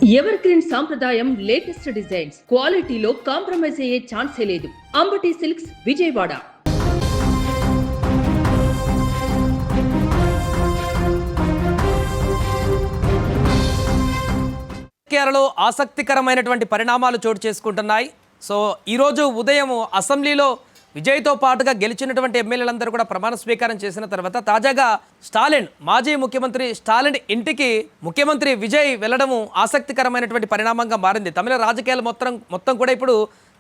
Ever green సాంప్రదాయం latest designs క్వాలిటీలో compromise అయ్యే ఛాన్సే లేదు. అంబటి సిల్క్స్ విజయవాడ. కేరళలో ఆసక్తికరమైనటువంటి పరిణామాలు చోటు చేసుకుంటున్నాయి. సో ఈరోజు ఉదయం అసెంబ్లీలో విజయ్తో పాటుగా గెలిచినటువంటి ఎమ్మెల్యేలందరూ కూడా ప్రమాణ స్వీకారం చేసిన తర్వాత తాజాగా స్టాలిన్, మాజీ ముఖ్యమంత్రి స్టాలిన్ ఇంటికి ముఖ్యమంత్రి విజయ్ వెళ్లడము ఆసక్తికరమైనటువంటి పరిణామంగా మారింది. తమిళ రాజకీయాలు మొత్తం కూడా ఇప్పుడు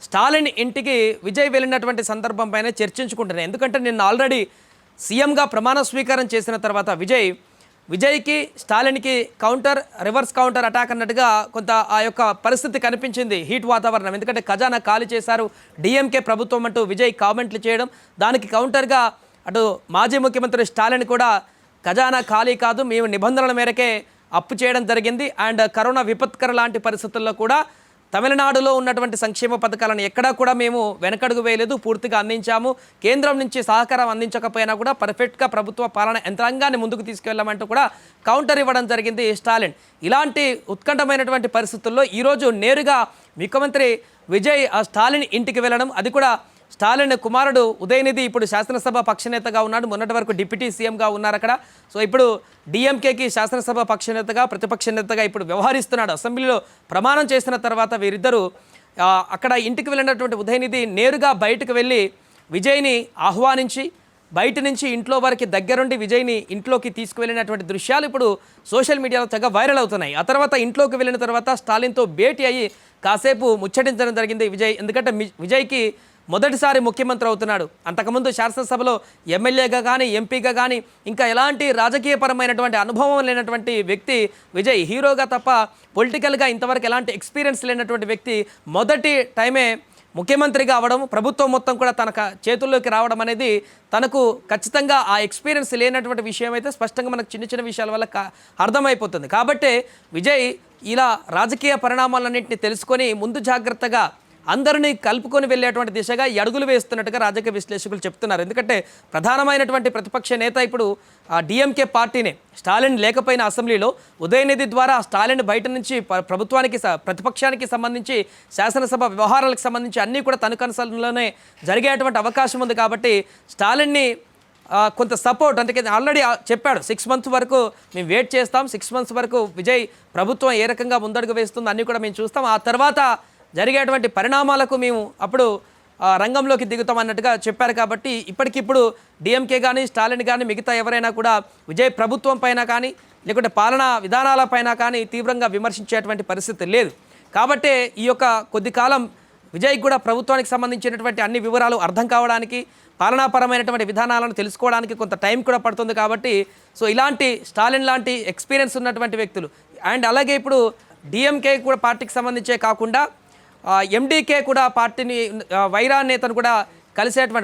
స్టాలిన్ ఇంటికి విజయ్ వెళ్ళినటువంటి సందర్భం పైన చర్చించుకుంటున్నాయి. ఎందుకంటే నిన్న ఆల్రెడీ సీఎంగా ప్రమాణ స్వీకారం చేసిన తర్వాత విజయ్కి స్టాలిన్కి రివర్స్ కౌంటర్ అటాక్ అన్నట్టుగా కొంత ఆ యొక్క పరిస్థితి కనిపించింది. హీట్ వాతావరణం, ఎందుకంటే ఖజానా ఖాళీ చేశారు డిఎంకే ప్రభుత్వం అంటూ విజయ్ కామెంట్లు చేయడం, దానికి కౌంటర్గా అటు మాజీ ముఖ్యమంత్రి స్టాలిన్ కూడా ఖజానా ఖాళీ కాదు, మేము నిబంధనల మేరకే అప్పు చేయడం జరిగింది, అండ్ కరోనా విపత్కర లాంటి పరిస్థితుల్లో కూడా తమిళనాడులో ఉన్నటువంటి సంక్షేమ పథకాలను ఎక్కడా కూడా మేము వెనకడుగు వేయలేదు, పూర్తిగా అందించాము, కేంద్రం నుంచి సహకారం అందించకపోయినా కూడా పర్ఫెక్ట్గా ప్రభుత్వ పాలన యంత్రాంగాన్ని ముందుకు తీసుకెళ్లామంటూ కూడా కౌంటర్ ఇవ్వడం జరిగింది స్టాలిన్. ఇలాంటి ఉత్కంఠమైనటువంటి పరిస్థితుల్లో ఈరోజు నేరుగా ముఖ్యమంత్రి విజయ్ స్టాలిన్ ఇంటికి వెళ్ళడం, అది కూడా స్టాలిన్ కుమారుడు ఉదయనిధి ఇప్పుడు శాసనసభ పక్షనేతగా ఉన్నాడు, మొన్నటి వరకు డిప్యూటీ సీఎంగా ఉన్నారు అక్కడ. సో ఇప్పుడు డిఎంకేకి శాసనసభ పక్షనేతగా ప్రతిపక్ష నేతగా ఇప్పుడు వ్యవహరిస్తున్నాడు. అసెంబ్లీలో ప్రమాణం చేసిన తర్వాత వీరిద్దరూ అక్కడ ఇంటికి వెళ్ళినటువంటి ఉదయనిధి నేరుగా బయటకు వెళ్ళి విజయ్ని ఆహ్వానించి బయట నుంచి ఇంట్లో వరకు దగ్గరుండి విజయ్ని ఇంట్లోకి తీసుకువెళ్ళినటువంటి దృశ్యాలు ఇప్పుడు సోషల్ మీడియాలో తెగ వైరల్ అవుతున్నాయి. ఆ తర్వాత ఇంట్లోకి వెళ్ళిన తర్వాత స్టాలిన్తో భేటీ అయ్యి కాసేపు ముచ్చటించడం జరిగింది విజయ్. ఎందుకంటే విజయ్కి మొదటిసారి ముఖ్యమంత్రి అవుతున్నాడు. అంతకుముందు శాసనసభలో ఎమ్మెల్యేగా కానీ ఎంపీగా కానీ ఇంకా ఎలాంటి రాజకీయపరమైనటువంటి అనుభవం లేనటువంటి వ్యక్తి విజయ్. హీరోగా తప్ప పొలిటికల్గా ఇంతవరకు ఎలాంటి ఎక్స్పీరియన్స్ లేనటువంటి వ్యక్తి మొదటి టైమే ముఖ్యమంత్రిగా అవ్వడం, ప్రభుత్వం మొత్తం కూడా తన చేతుల్లోకి రావడం అనేది తనకు ఖచ్చితంగా ఆ ఎక్స్పీరియన్స్ లేనటువంటి విషయం అయితే స్పష్టంగా మనకు చిన్న చిన్న విషయాల వల్ల అర్థమైపోతుంది. కాబట్టి విజయ్ ఇలా రాజకీయ పరిణామాలన్నింటినీ తెలుసుకొని ముందు జాగ్రత్తగా అందరినీ కలుపుకొని వెళ్ళేటువంటి దిశగా అడుగులు వేస్తున్నట్టుగా రాజకీయ విశ్లేషకులు చెప్తున్నారు. ఎందుకంటే ప్రధానమైనటువంటి ప్రతిపక్ష నేత ఇప్పుడు డిఎంకే పార్టీనే. స్టాలిన్ లేకపోయిన అసెంబ్లీలో ఉదయనిధి ద్వారా స్టాలిన్ బయట నుంచి ప్రతిపక్షానికి సంబంధించి శాసనసభ వ్యవహారాలకు సంబంధించి అన్నీ కూడా తన కన్సల్లోనే జరిగేటువంటి అవకాశం ఉంది. కాబట్టి స్టాలిన్ని కొంత సపోర్ట్, అంటే ఆల్రెడీ చెప్పాడు 6 months వరకు మేము వెయిట్ చేస్తాం, 6 months వరకు విజయ్ ప్రభుత్వం ఏ రకంగా ముందడుగు వేస్తుందో అన్నీ కూడా మేము చూస్తాం, ఆ తర్వాత జరిగేటువంటి పరిణామాలకు మేము అప్పుడు రంగంలోకి దిగుతామన్నట్టుగా చెప్పారు. కాబట్టి ఇప్పటికిప్పుడు డిఎంకే కానీ స్టాలిన్ కానీ మిగతా ఎవరైనా కూడా విజయ్ ప్రభుత్వం పైన కానీ లేకుంటే పాలనా విధానాలపైన కానీ తీవ్రంగా విమర్శించేటువంటి పరిస్థితి లేదు. కాబట్టి ఈ యొక్క కొద్ది కాలం విజయ్ కూడా ప్రభుత్వానికి సంబంధించినటువంటి అన్ని వివరాలు అర్థం కావడానికి, పాలనాపరమైనటువంటి విధానాలను తెలుసుకోవడానికి కొంత టైం కూడా పడుతుంది. కాబట్టి సో ఇలాంటి స్టాలిన్ లాంటి ఎక్స్పీరియన్స్ ఉన్నటువంటి వ్యక్తులు, అండ్ అలాగే ఇప్పుడు డిఎంకే కూడా పార్టీకి సంబంధించే కాకుండా ఎండీకే కూడా పార్టీని వైరా నేతను కూడా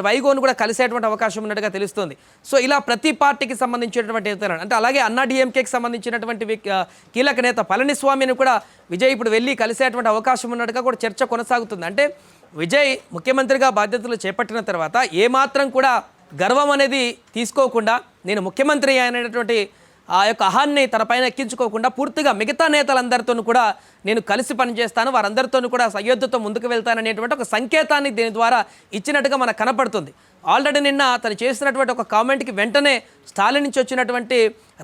వైగోను కూడా కలిసేటువంటి అవకాశం ఉన్నట్టుగా తెలుస్తుంది. సో ఇలా ప్రతి పార్టీకి సంబంధించినటువంటి నేతలను, అంటే అలాగే అన్నా డిఎంకేకి సంబంధించినటువంటి కీలక నేత పళనిస్వామిని కూడా విజయ్ ఇప్పుడు వెళ్ళి కలిసేటువంటి అవకాశం ఉన్నట్టుగా కూడా చర్చ కొనసాగుతుంది. అంటే విజయ్ ముఖ్యమంత్రిగా బాధ్యతలు చేపట్టిన తర్వాత ఏమాత్రం కూడా గర్వం అనేది తీసుకోకుండా, నేను ముఖ్యమంత్రి అనేటువంటి ఆ యొక్క అహాన్ని తన పైన ఎక్కించుకోకుండా పూర్తిగా మిగతా నేతలందరితో కూడా నేను కలిసి పనిచేస్తాను, వారందరితో కూడా సయోధ్యతో ముందుకు వెళ్తాననేటువంటి ఒక సంకేతాన్ని దీని ద్వారా ఇచ్చినట్టుగా మనకు కనపడుతుంది. ఆల్రెడీ నిన్న తను చేసినటువంటి ఒక కామెంట్కి వెంటనే స్టాలిన్ నుంచి వచ్చినటువంటి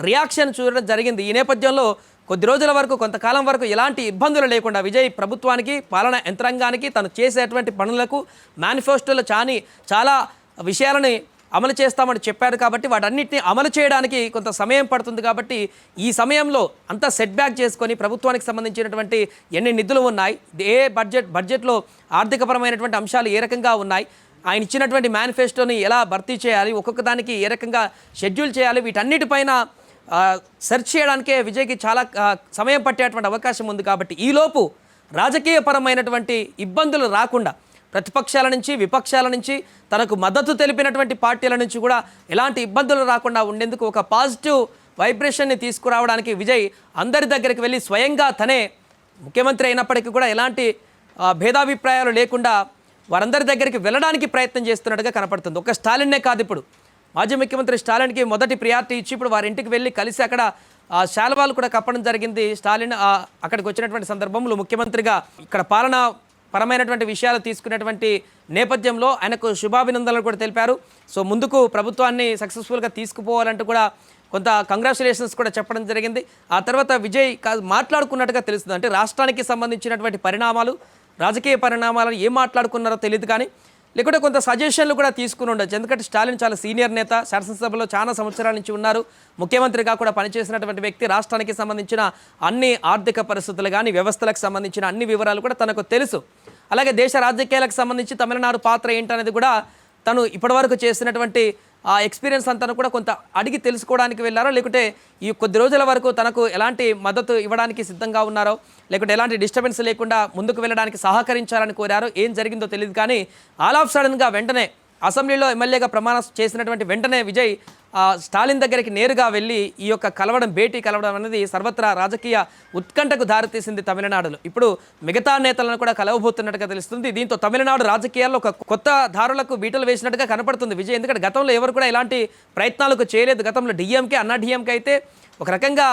రియాక్షన్ చూడడం జరిగింది. ఈ నేపథ్యంలో కొద్ది రోజుల వరకు, కొంతకాలం వరకు ఎలాంటి ఇబ్బందులు లేకుండా విజయ్ ప్రభుత్వానికి, పాలనా యంత్రాంగానికి, తను చేసేటువంటి పనులకు మేనిఫెస్టోలో చాలా విషయాలని అమలు చేస్తామని చెప్పారు. కాబట్టి వాటన్నిటిని అమలు చేయడానికి కొంత సమయం పడుతుంది. కాబట్టి ఈ సమయంలో అంతా సెట్ బ్యాక్ చేసుకొని ప్రభుత్వానికి సంబంధించినటువంటి ఎన్ని నిధులు ఉన్నాయి, ఏ బడ్జెట్లో ఆర్థికపరమైనటువంటి అంశాలు ఏ రకంగా ఉన్నాయి, ఆయన ఇచ్చినటువంటి మేనిఫెస్టోని ఎలా భర్తీ చేయాలి, ఒక్కొక్క దానికి ఏ రకంగా షెడ్యూల్ చేయాలి, వీటన్నిటిపైన సెర్చ్ చేయడానికే విజయ్కి చాలా సమయం పట్టేటువంటి అవకాశం ఉంది. కాబట్టి ఈలోపు రాజకీయపరమైనటువంటి ఇబ్బందులు రాకుండా ప్రతిపక్షాల నుంచి, విపక్షాల నుంచి, తనకు మద్దతు తెలిపినటువంటి పార్టీల నుంచి కూడా ఎలాంటి ఇబ్బందులు రాకుండా ఉండేందుకు ఒక పాజిటివ్ వైబ్రేషన్ని తీసుకురావడానికి విజయ్ అందరి దగ్గరికి వెళ్ళి స్వయంగా తనే ముఖ్యమంత్రి అయినప్పటికీ కూడా ఎలాంటి భేదాభిప్రాయాలు లేకుండా వారందరి దగ్గరికి వెళ్ళడానికి ప్రయత్నం చేస్తున్నట్టుగా కనపడుతుంది. ఒక స్టాలిన్నే కాదు, ఇప్పుడు మాజీ ముఖ్యమంత్రి స్టాలిన్కి మొదటి ప్రియారిటీ ఇచ్చి ఇప్పుడు వారి ఇంటికి వెళ్ళి కలిసి అక్కడ శాలువాలు కూడా కప్పడం జరిగింది. స్టాలిన్ అక్కడికి వచ్చినటువంటి సందర్భంలో ముఖ్యమంత్రిగా ఇక్కడ పాలన పరమైనటువంటి విషయాలు తీసుకునేటువంటి నేపథ్యంలో ఆయనకు శుభాభినందనలు కూడా తెలిపారు. సో ముందుకు ప్రభుత్వాన్ని సక్సెస్ఫుల్గా తీసుకుపోవాలంటూ కూడా కొంత కంగ్రాచులేషన్స్ కూడా చెప్పడం జరిగింది. ఆ తర్వాత విజయ్ మాట్లాడుకున్నట్టుగా తెలుస్తుంది. అంటే రాష్ట్రానికి సంబంధించినటువంటి పరిణామాలు, రాజకీయ పరిణామాలను ఏం మాట్లాడుకున్నారో తెలియదు, కానీ లేకుంటే కొంత సజెషన్లు కూడా తీసుకుని ఉండొచ్చు. ఎందుకంటే స్టాలిన్ చాలా సీనియర్ నేత, శాసనసభలో చాలా సంవత్సరాల నుంచి ఉన్నారు, ముఖ్యమంత్రిగా కూడా పనిచేసినటువంటి వ్యక్తి. రాష్ట్రానికి సంబంధించిన అన్ని ఆర్థిక పరిస్థితులు కానీ, వ్యవస్థలకు సంబంధించిన అన్ని వివరాలు కూడా తనకు తెలుసు. అలాగే దేశ రాజకీయాలకు సంబంధించి తమిళనాడు పాత్ర ఏంటనేది కూడా తను ఇప్పటివరకు చేసినటువంటి ఆ ఎక్స్పీరియన్స్ అంతా కూడా కొంత అడిగి తెలుసుకోవడానికి వెళ్ళారో, లేకుంటే ఈ కొద్ది రోజుల వరకు తనకు ఎలాంటి మద్దతు ఇవ్వడానికి సిద్ధంగా ఉన్నారో, లేకుంటే ఎలాంటి డిస్టర్బెన్స్ లేకుండా ముందుకు వెళ్ళడానికి సహకరించాలని కోరారో, ఏం జరిగిందో తెలియదు. కానీ ఆల్ ఆఫ్ సడన్గా వెంటనే అసెంబ్లీలో ఎమ్మెల్యేగా ప్రమాణం చేసినటువంటి వెంటనే విజయ్ స్టాలిన్ దగ్గరికి నేరుగా వెళ్ళి ఈ యొక్క భేటీ కలవడం అనేది సర్వత్రా రాజకీయ ఉత్కంఠకు దారితీసింది తమిళనాడులో. ఇప్పుడు మిగతా నేతలను కూడా కలవబోతున్నట్టుగా తెలుస్తుంది. దీంతో తమిళనాడు రాజకీయాల్లో ఒక కొత్త దారులకు బీటలు వేసినట్టుగా కనపడుతుంది విజయ్. ఎందుకంటే గతంలో ఎవరు కూడా ఇలాంటి ప్రయత్నాలకు చేయలేదు. గతంలో డిఎంకే, అన్నా డిఎంకే అయితే ఒక రకంగా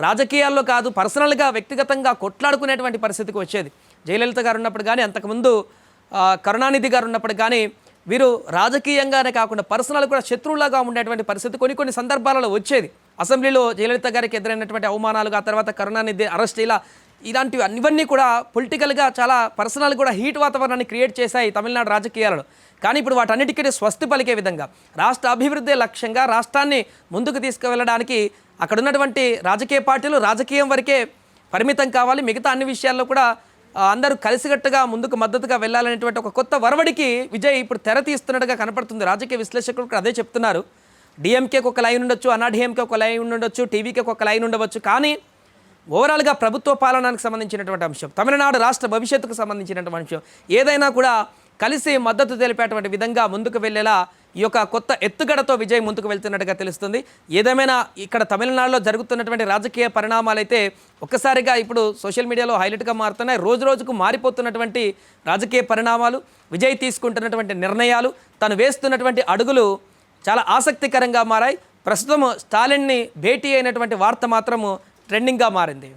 రాజకీయాల్లో కాదు, పర్సనల్గా వ్యక్తిగతంగా కొట్లాడుకునేటువంటి పరిస్థితికి వచ్చేది. జయలలిత గారు ఉన్నప్పుడు కానీ, అంతకుముందు కరుణానిధి గారు ఉన్నప్పుడు కానీ వీరు రాజకీయంగానే కాకుండా పర్సనల్ కూడా శత్రువులాగా ఉండేటువంటి పరిస్థితి కొన్ని సందర్భాలలో వచ్చేది. అసెంబ్లీలో జయలలిత గారికి ఎదురైనటువంటి అవమానాలు, ఆ తర్వాత కరుణానిధి అరెస్ట్, ఇలాంటివి ఇవన్నీ కూడా పొలిటికల్గా చాలా పర్సనల్ కూడా హీట్ వాతావరణాన్ని క్రియేట్ చేశాయి తమిళనాడు రాజకీయాలలో. కానీ ఇప్పుడు వాటన్నిటికీ స్వస్తి పలికే విధంగా రాష్ట్ర అభివృద్ధి లక్ష్యంగా రాష్ట్రాన్ని ముందుకు తీసుకువెళ్ళడానికి అక్కడ ఉన్నటువంటి రాజకీయ పార్టీలు రాజకీయం వరకే పరిమితం కావాలి, మిగతా అన్ని విషయాల్లో కూడా అందరూ కలిసికట్టుగా ముందుకు మద్దతుగా వెళ్ళాలనేటువంటి ఒక కొత్త వరవడికి విజయ్ ఇప్పుడు తెర తీస్తున్నట్టుగా కనపడుతుంది. రాజకీయ విశ్లేషకులు కూడా అదే చెప్తున్నారు. డిఎంకేకి ఒక లైన్ ఉండొచ్చు, అన్నా డిఎంకే ఒక లైన్ ఉండొచ్చు, టీవీకి ఒక లైన్ ఉండవచ్చు, కానీ ఓవరాల్గా ప్రభుత్వ పాలనకు సంబంధించినటువంటి అంశం, తమిళనాడు రాష్ట్ర భవిష్యత్తుకు సంబంధించినటువంటి అంశం ఏదైనా కూడా కలిసి మద్దతు తెలిపేటువంటి విధంగా ముందుకు వెళ్ళేలా ఈ యొక్క కొత్త ఎత్తుగడతో విజయ్ ముందుకు వెళ్తున్నట్టుగా తెలుస్తుంది. ఏదేమైనా ఇక్కడ తమిళనాడులో జరుగుతున్నటువంటి రాజకీయ పరిణామాలు అయితే ఒక్కసారిగా ఇప్పుడు సోషల్ మీడియాలో హైలైట్గా మారుతున్నాయి. రోజు రోజుకు మారిపోతున్నటువంటి రాజకీయ పరిణామాలు, విజయ్ తీసుకుంటున్నటువంటి నిర్ణయాలు, తను వేస్తున్నటువంటి అడుగులు చాలా ఆసక్తికరంగా మారాయి. ప్రస్తుతం స్టాలిన్ని భేటీ అయినటువంటి వార్త మాత్రము ట్రెండింగ్గా మారింది.